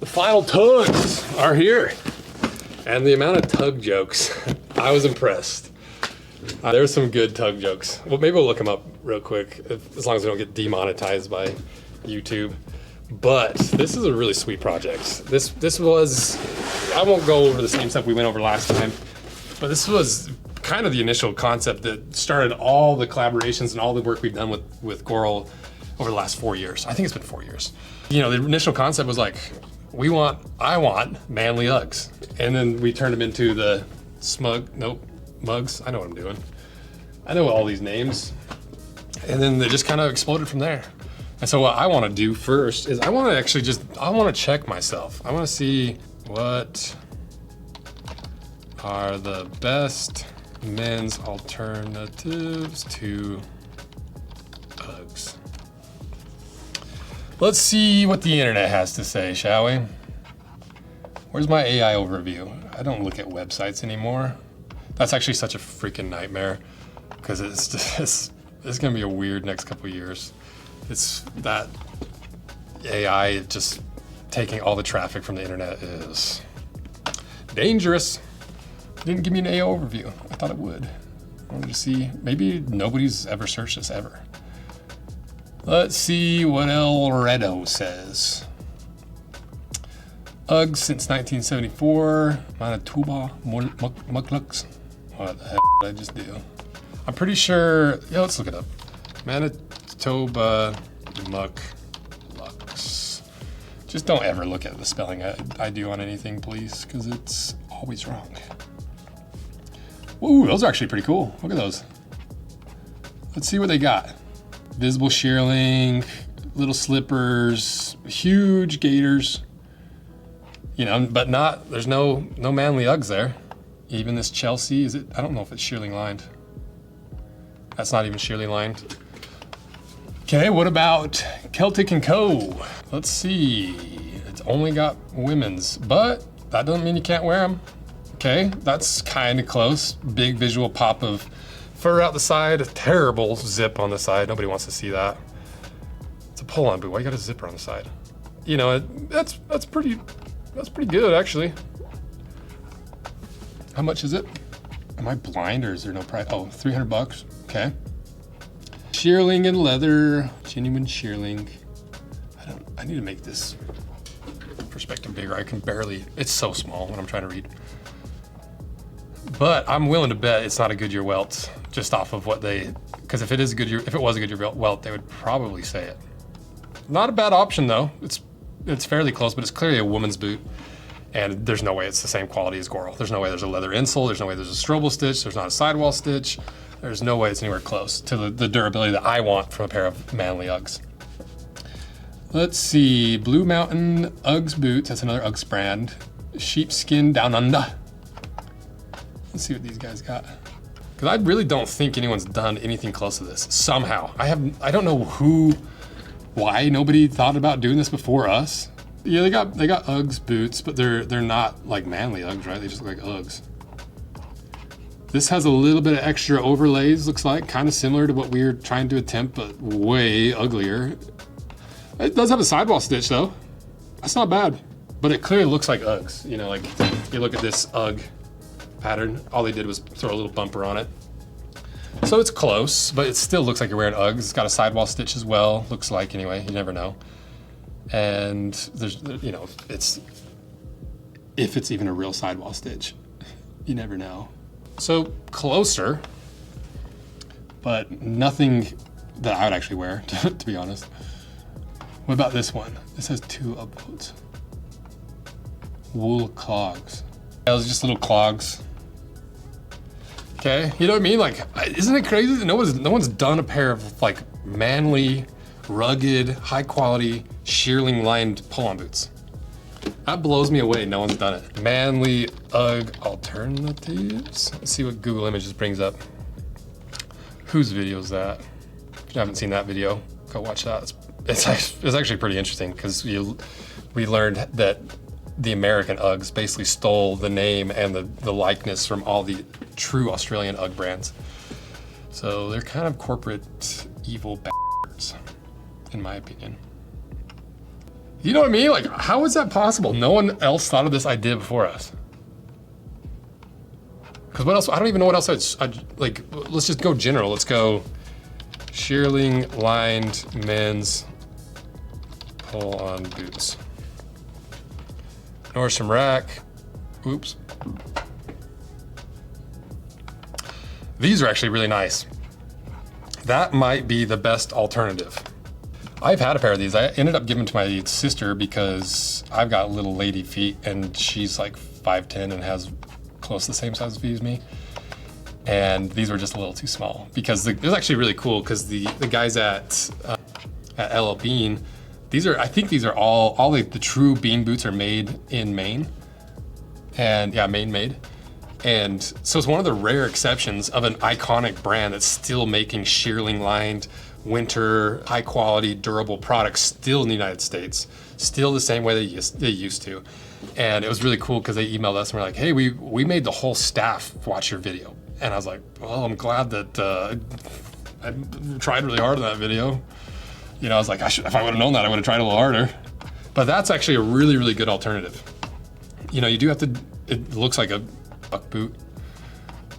The final tugs are here. And the amount of tug jokes, I was impressed. There's some good tug jokes. Well, maybe we'll look them up real quick, as long as we don't get demonetized by YouTube. But this is a really sweet project. This was, I won't go over the same stuff we went over last time, but this was kind of the initial concept that started all the collaborations and all the work we've done with Goral over the last 4 years. I think it's been 4 years. You know, the initial concept was like, I want Manly UGGs. And then we turned them into the mugs. I know what I'm doing. I know all these names. And then they just kind of exploded from there. And so what I want to do first is I want to check myself. I want to see what are the best men's alternatives to UGGs. Let's see what the internet has to say, shall we? Where's my AI overview? I don't look at websites anymore. That's actually such a freaking nightmare because it's gonna be a weird next couple of years. It's that AI just taking all the traffic from the internet is dangerous. It didn't give me an AI overview. I thought it would. I wanted to see, maybe nobody's ever searched this ever. Let's see what El Redo says. UGGs since 1974, Manitoba Mucklucks. What the hell did I just do? I'm pretty sure, yeah, let's look it up. Manitoba Mucklucks. Just don't ever look at the spelling I do on anything, please, because it's always wrong. Ooh, those are actually pretty cool. Look at those. Let's see what they got. Visible shearling, little slippers, huge gaiters. You know, but there's no Manly UGGs there. Even this Chelsea, I don't know if it's shearling lined. That's not even shearling lined. Okay, what about Celtic & Co? Let's see, it's only got women's, but that doesn't mean you can't wear them. Okay, that's kind of close. Big visual pop of fur out the side, a terrible zip on the side. Nobody wants to see that. It's a pull-on boot. Why you got a zipper on the side? You know, that's pretty good actually. How much is it? Am I blind or is there no price? Oh, $300. Okay. Shearling and leather, genuine shearling. I need to make this perspective bigger. I can barely. It's so small when I'm trying to read. But I'm willing to bet it's not a Goodyear welt, just off of what because if it was a Goodyear welt, they would probably say it. Not a bad option though. It's fairly close, but it's clearly a woman's boot. And there's no way it's the same quality as Goral. There's no way there's a leather insole. There's no way there's a Strobel stitch. There's not a sidewall stitch. There's no way it's anywhere close to the durability that I want from a pair of Manly UGGs. Let's see, Blue Mountain UGGs boots. That's another UGGs brand. Sheepskin Down Under. Let's see what these guys got. Because I really don't think anyone's done anything close to this. Somehow, I don't know why nobody thought about doing this before us. Yeah, they got UGGs boots, but they're not like Manly UGGs, right? They just look like UGGs. This has a little bit of extra overlays, looks like, kind of similar to what we're trying to attempt, but way uglier. It does have a sidewall stitch though. That's not bad, but it clearly looks like UGGs. You know, like you look at this UGG pattern, all they did was throw a little bumper on it. So it's close, but it still looks like you're wearing UGGs. It's got a sidewall stitch as well, looks like anyway, you never know. And there's, you know, if it's even a real sidewall stitch, you never know. So closer, but nothing that I would actually wear, to be honest. What about this one? This has 2 upvotes. Wool clogs. Those are just little clogs. Okay, you know what I mean? Like, isn't it crazy that no one's done a pair of like Manly, rugged, high quality, shearling lined pull-on boots? That blows me away, no one's done it. Manly UGG alternatives. Let's see what Google Images brings up. Whose video is that? If you haven't seen that video, go watch that. It's actually pretty interesting because we learned that the American UGGs basically stole the name and the likeness from all the true Australian UGG brands. So they're kind of corporate evil bastards, in my opinion. You know what I mean? Like, how is that possible? No one else thought of this idea before us. Because what else? I don't even know what else like, let's just go general. Let's go shearling lined men's pull-on boots. Nordstrom Rack. Oops. These are actually really nice. That might be the best alternative. I've had a pair of these. I ended up giving to my sister because I've got little lady feet and she's like 5'10" and has close to the same size feet as me. And these were just a little too small because it was actually really cool because the guys at LL Bean, I think these are all the true Bean boots are made in Maine. And yeah, Maine made. And so it's one of the rare exceptions of an iconic brand that's still making shearling lined winter, high quality, durable products still in the United States, still the same way they used to. And it was really cool because they emailed us and were like, hey, we made the whole staff watch your video. And I was like, well, I'm glad that I tried really hard on that video. You know, I was like, if I would have known that, I would have tried a little harder. But that's actually a really, really good alternative. You know, you do have to, it looks like a buck boot,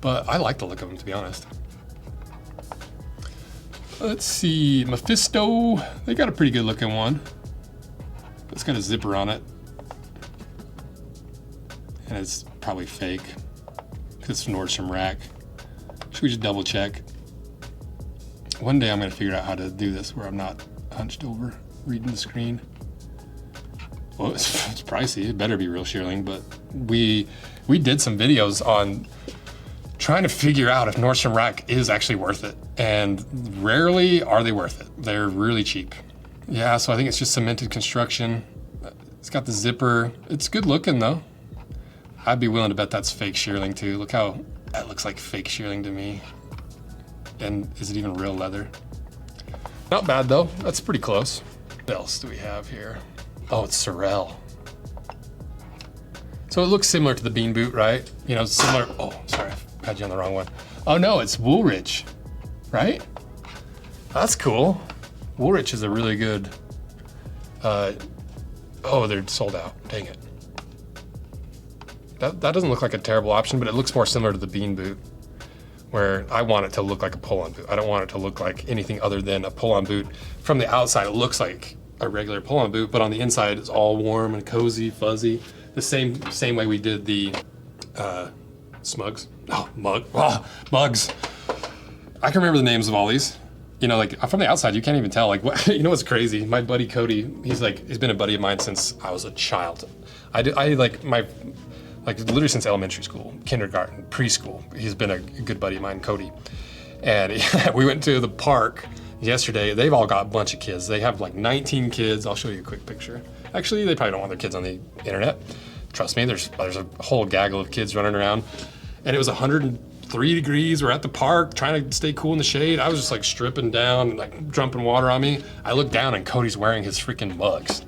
but I like the look of them, to be honest. Let's see, Mephisto, they got a pretty good looking one. It's got a zipper on it. And it's probably fake. It's Nordstrom Rack. Should we just double check? One day I'm gonna figure out how to do this where I'm not hunched over reading the screen. Well, it's pricey, it better be real shearling, but we did some videos on trying to figure out if Nordstrom Rack is actually worth it. And rarely are they worth it. They're really cheap. Yeah, so I think it's just cemented construction. It's got the zipper. It's good looking though. I'd be willing to bet that's fake shearling too. Look how that looks like fake shearling to me. And is it even real leather? Not bad though, that's pretty close. What else do we have here? Oh, it's Sorel. So it looks similar to the Bean boot, right? You know, similar, oh, sorry, I had you on the wrong one. Oh no, it's Woolrich, right? That's cool. Woolrich is a really good, oh, they're sold out, dang it. That doesn't look like a terrible option, but it looks more similar to the Bean boot, where I want it to look like a pull-on boot. I don't want it to look like anything other than a pull-on boot. From the outside, it looks like a regular pull-on boot, but on the inside, it's all warm and cozy, fuzzy. The same way we did the Smugs. Oh, Mugs. I can remember the names of all these. You know, like from the outside, you can't even tell. Like, what, you know what's crazy? My buddy Cody, he's been a buddy of mine since I was a child. Literally since elementary school, kindergarten, preschool. He's been a good buddy of mine, Cody. And we went to the park yesterday. They've all got a bunch of kids. They have like 19 kids. I'll show you a quick picture. Actually, they probably don't want their kids on the internet. Trust me, there's a whole gaggle of kids running around. And it was 103 degrees. We're at the park trying to stay cool in the shade. I was just like stripping down, like dumping water on me. I looked down and Cody's wearing his freaking mugs.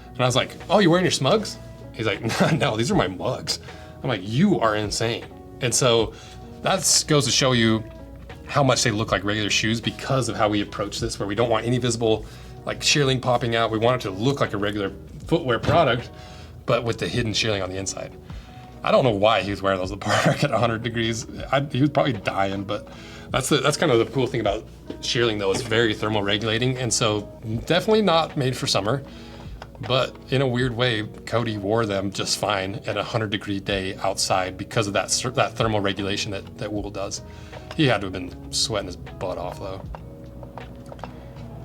And I was like, oh, you're wearing your Smugs? He's like, no, these are my mugs. I'm like, you are insane. And so that goes to show you how much they look like regular shoes because of how we approach this, where we don't want any visible like shearling popping out. We want it to look like a regular footwear product, but with the hidden shearling on the inside. I don't know why he was wearing those at the park at 100 degrees. He was probably dying, but that's kind of the cool thing about shearling though. It's very thermal regulating. And so definitely not made for summer. But in a weird way, Cody wore them just fine at a 100-degree day outside because of that thermal regulation that wool does. He had to have been sweating his butt off though.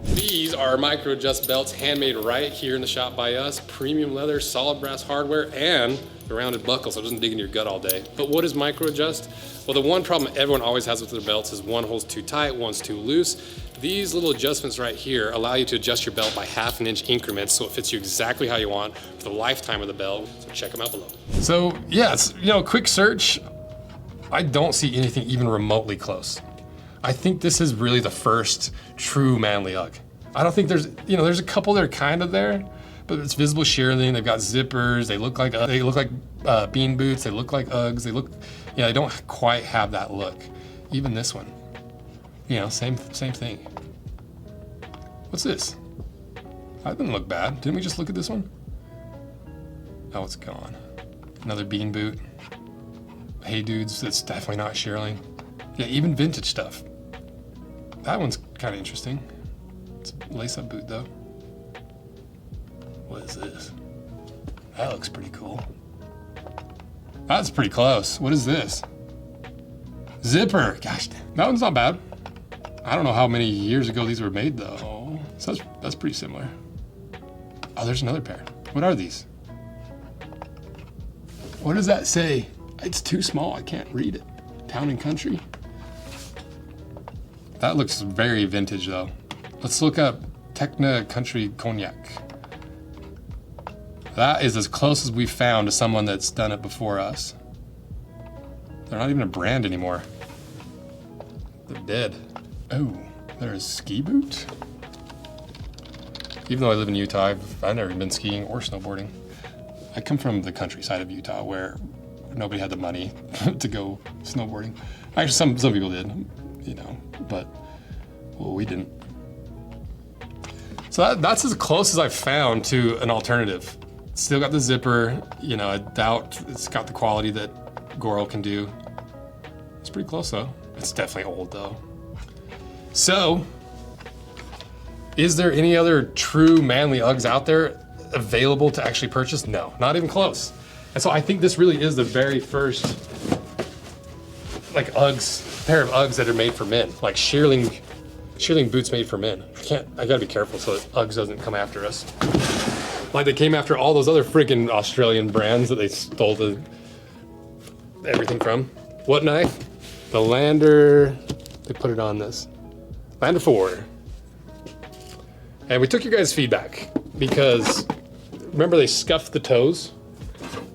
These are micro adjust belts, handmade right here in the shop by us. Premium leather, solid brass hardware, and the rounded buckle so it doesn't dig in your gut all day. But what is micro adjust? Well, the one problem everyone always has with their belts is one hole's too tight, one's too loose. These little adjustments right here allow you to adjust your belt by 1/2 inch increments so it fits you exactly how you want for the lifetime of the belt. So check them out below. So yeah, it's, you know, quick search. I don't see anything even remotely close. I think this is really the first true Manly UGG. I don't think there's a couple that are kind of there, but it's visible shearling. They've got zippers. They look like Bean boots. They look like UGGs. They don't quite have that look. Even this one. You know, same thing. What's this? That didn't look bad. Didn't we just look at this one? Oh, it's gone. Another bean boot. Hey dudes, that's definitely not shearling. Yeah, even vintage stuff. That one's kind of interesting. It's a lace-up boot though. What is this? That looks pretty cool. That's pretty close. What is this? Zipper. Gosh, that one's not bad. I don't know how many years ago these were made though. So that's pretty similar. Oh, there's another pair. What are these? What does that say? It's too small, I can't read it. Town and Country. That looks very vintage though. Let's look up Techna Country Cognac. That is as close as we've found to someone that's done it before us. They're not even a brand anymore. They're dead. Oh, they're a ski boot? Even though I live in Utah, I've never been skiing or snowboarding. I come from the countryside of Utah where nobody had the money to go snowboarding. Actually, some people did, you know, but well, we didn't. So that's as close as I've found to an alternative. Still got the zipper, you know, I doubt it's got the quality that Goral can do. It's pretty close though. It's definitely old though. So, is there any other true Manly UGGs out there available to actually purchase? No, not even close. And so I think this really is the very first like UGGs, pair of UGGs that are made for men, like shearling boots made for men. I gotta be careful so that UGGs doesn't come after us. Like they came after all those other freaking Australian brands that they stole everything from. What knife? The Lander, they put it on this. Lander 4. And we took your guys' feedback because remember they scuffed the toes?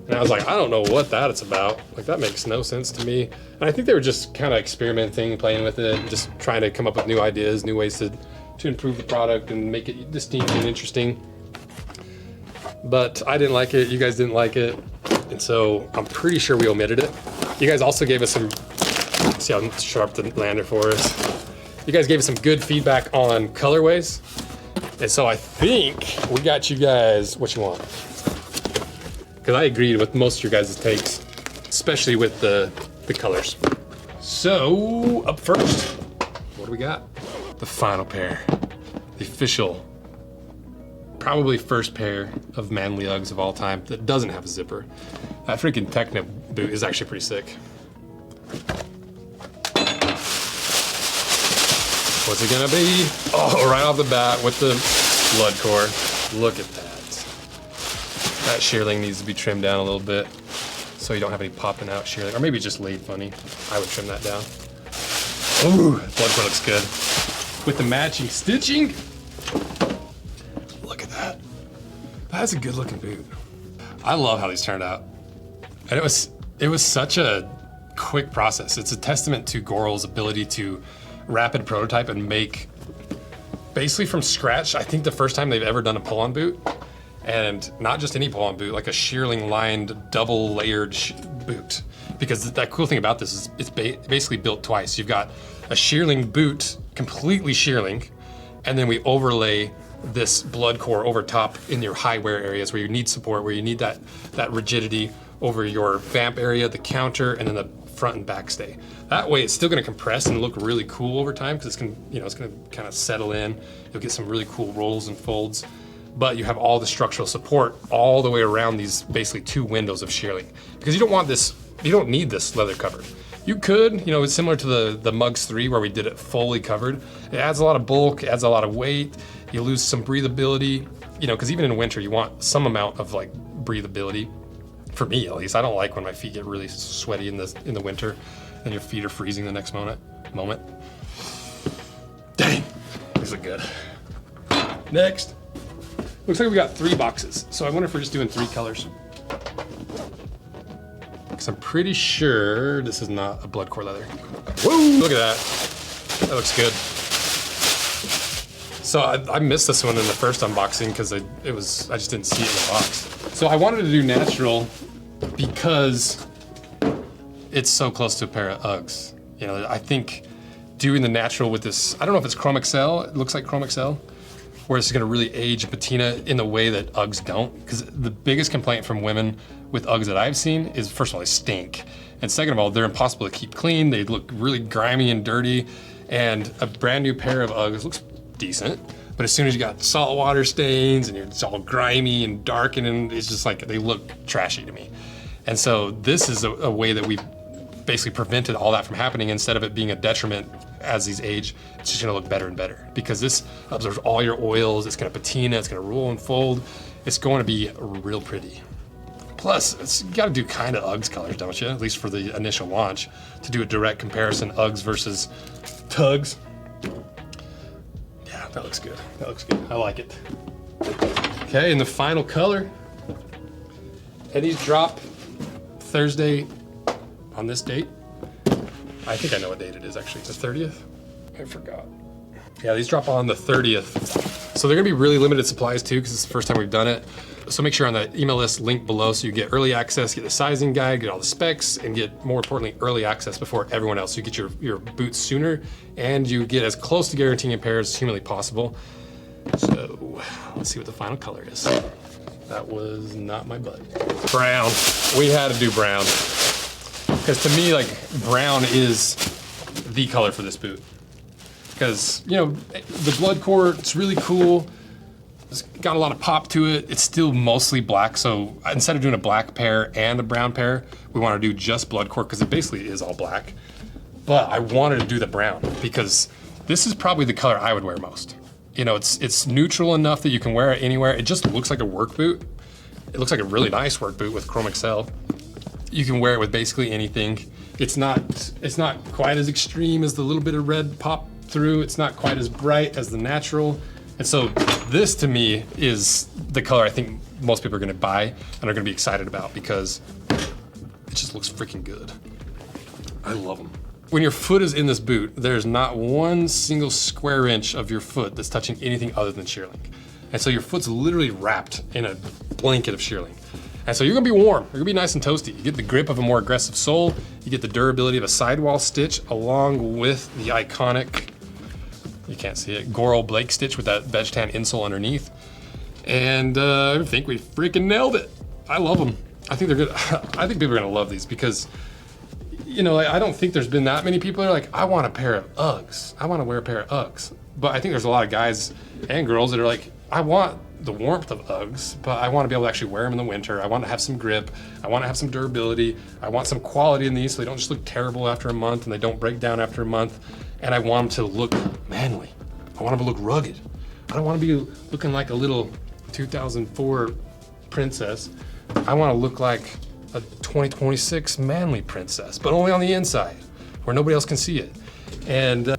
And I was like, I don't know what that's about. Like that makes no sense to me. And I think they were just kind of experimenting, playing with it, just trying to come up with new ideas, new ways to improve the product and make it distinct and interesting. But I didn't like it, you guys didn't like it. And so I'm pretty sure we omitted it. You guys also gave us some, see how sharp the Lander 4 is? You guys gave us some good feedback on colorways. And so I think we got you guys what you want. Because I agreed with most of your guys' takes, especially with the colors. So up first, what do we got? The final pair, the official, probably first pair of Manly UGGs of all time that doesn't have a zipper. That freaking Techna boot is actually pretty sick. What's it gonna be? Oh, right off the bat with the blood core. Look at that. That shearling needs to be trimmed down a little bit so you don't have any popping out shearling. Or maybe it's just laid funny. I would trim that down. Ooh, blood core looks good. With the matching stitching. Look at that. That's a good looking boot. I love how these turned out. And it was such a quick process. It's a testament to Goral's ability to rapid prototype and make basically from scratch. I think the first time they've ever done a pull-on boot, and not just any pull-on boot, like a shearling lined double layered boot. Because that cool thing about this is it's basically built twice. You've got a shearling boot, completely shearling, and then we overlay this blood core over top in your high wear areas where you need support, where you need that rigidity over your vamp area, the counter, and then the front and back stay. That way it's still gonna compress and look really cool over time because it's gonna kind of settle in. You'll get some really cool rolls and folds, but you have all the structural support all the way around these basically two windows of shearling. Because you don't need this leather covered. You could, it's similar to the Mugs 3 where we did it fully covered. It adds a lot of bulk, it adds a lot of weight, you lose some breathability, because even in winter you want some amount of like breathability. For me at least, I don't like when my feet get really sweaty in the winter and your feet are freezing the next moment. Dang, these look good. Next, looks like we got 3 boxes. So I wonder if we're just doing 3 colors. Because I'm pretty sure this is not a blood core leather. Woo, look at that. That looks good. So I missed this one in the first unboxing because I just didn't see it in the box. So I wanted to do natural because it's so close to a pair of UGGs. I think doing the natural with this, I don't know if it's Chrome Excel, it looks like Chrome Excel, where it's gonna really age patina in the way that Uggs don't. Because the biggest complaint from women with Uggs that I've seen is, first of all, they stink. And second of all, they're impossible to keep clean. They look really grimy and dirty. And a brand new pair of Uggs looks decent. But as soon as you got salt water stains and it's all grimy and dark, and it's just like, they look trashy to me. And so this is a way that we basically prevented all that from happening. Instead of it being a detriment as these age, it's just gonna look better and better, because this absorbs all your oils, it's gonna patina, it's gonna roll and fold. It's going to be real pretty. Plus, you gotta do kind of Uggs colors, don't you? At least for the initial launch, to do a direct comparison, Uggs versus Tugs. Yeah, that looks good. That looks good. I like it. Okay, and the final color. These drop Thursday on this date. I think I know what date it is actually. The 30th? I forgot. Yeah, these drop on the 30th. So they're gonna be really limited supplies too, because it's the first time we've done it. So make sure on the email list link below so you get early access, get the sizing guide, get all the specs, and get, more importantly, early access before everyone else. So you get your boots sooner, and you get as close to guaranteeing a pair as humanly possible. So let's see what the final color is. That was not my butt. Brown. We had to do brown. Because to me, like, brown is the color for this boot. Because, you know, the blood core, it's really cool. It's got a lot of pop to it. It's still mostly black, so instead of doing a black pair and a brown pair, we want to do just blood core, because it basically is all black. But I wanted to do the brown because this is probably the color I would wear most. You know, it's neutral enough that you can wear it anywhere. It just looks like a work boot. It looks like a really nice work boot with Chrome Excel. You can wear it with basically anything. It's not quite as extreme as the little bit of red pop through. It's not quite as bright as the natural. And so this to me is the color I think most people are gonna buy and are gonna be excited about, because it just looks freaking good. I love them. When your foot is in this boot, there's not one single square inch of your foot that's touching anything other than shearling. And so your foot's literally wrapped in a blanket of shearling. And so you're gonna be warm, you're gonna be nice and toasty. You get the grip of a more aggressive sole, you get the durability of a sidewall stitch, along with the iconic, you can't see it, Goral Blake stitch with that veg tan insole underneath. And I think we freaking nailed it. I love them. I think they're good. I think people are gonna love these, because, you know, I don't think there's been that many people that are like, I want a pair of Uggs. I wanna wear a pair of Uggs. But I think there's a lot of guys and girls that are like, I want the warmth of Uggs, but I want to be able to actually wear them in the winter. I want to have some grip. I want to have some durability. I want some quality in these so they don't just look terrible after a month and they don't break down after a month. And I want them to look manly. I want them to look rugged. I don't want to be looking like a little 2004 princess. I want to look like a 2026 manly princess, but only on the inside where nobody else can see it. And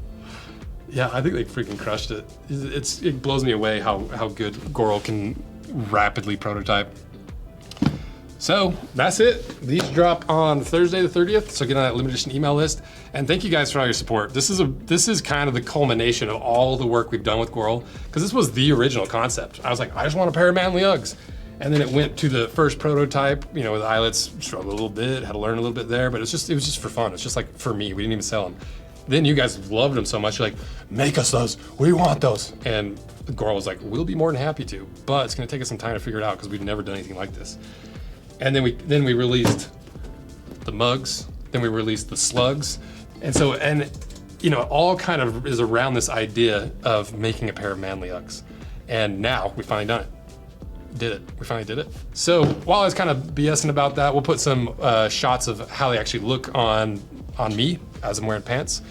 yeah, I think they freaking crushed it. It blows me away how good Goral can rapidly prototype. So that's it. These drop on Thursday the 30th, so get on that limited edition email list. And thank you guys for all your support. This is kind of the culmination of all the work we've done with Goral, because this was the original concept. I was like, I just want a pair of manly Uggs. And then it went to the first prototype, you know, with eyelets, struggled a little bit, had to learn a little bit there, but it was just for fun. It's just like for me, we didn't even sell them. Then you guys loved them so much, you're like, make us those, we want those. And Goral was like, we'll be more than happy to, but it's gonna take us some time to figure it out because we've never done anything like this. And then we released the mugs, then we released the slugs. And so, you know, it all kind of is around this idea of making a pair of manly Uggs. And now we finally done it. We finally did it. So while I was kind of BSing about that, we'll put some shots of how they actually look on me as I'm wearing pants.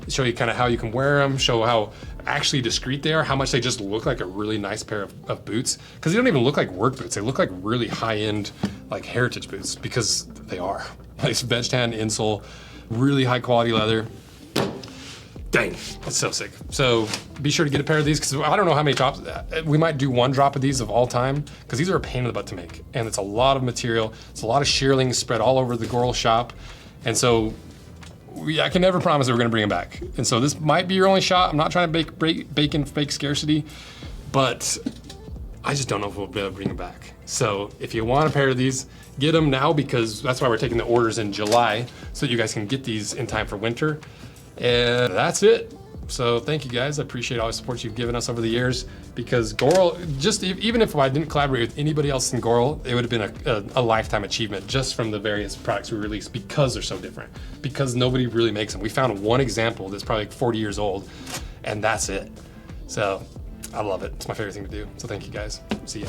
Show you kind of how you can wear them, show how actually discreet they are, how much they just look like a really nice pair of boots. Because they don't even look like work boots. They look like really high-end, like heritage boots, because they are. Nice veg tan insole, really high quality leather. Dang, that's so sick. So be sure to get a pair of these, because I don't know how many drops, we might do one drop of these of all time, because these are a pain in the butt to make. And it's a lot of material. It's a lot of shearling spread all over the Goral shop. And so I can never promise that we're gonna bring them back. And so this might be your only shot. I'm not trying to bake in fake scarcity, but I just don't know if we'll be able to bring them back. So if you want a pair of these, get them now, because that's why we're taking the orders in July, so that you guys can get these in time for winter. And that's it. So thank you guys. I appreciate all the support you've given us over the years, because Goral, just even if I didn't collaborate with anybody else in Goral, it would have been a lifetime achievement just from the various products we released, because they're so different, because nobody really makes them. We found one example that's probably like 40 years old, and that's it. So I love it. It's my favorite thing to do. So thank you guys. See ya.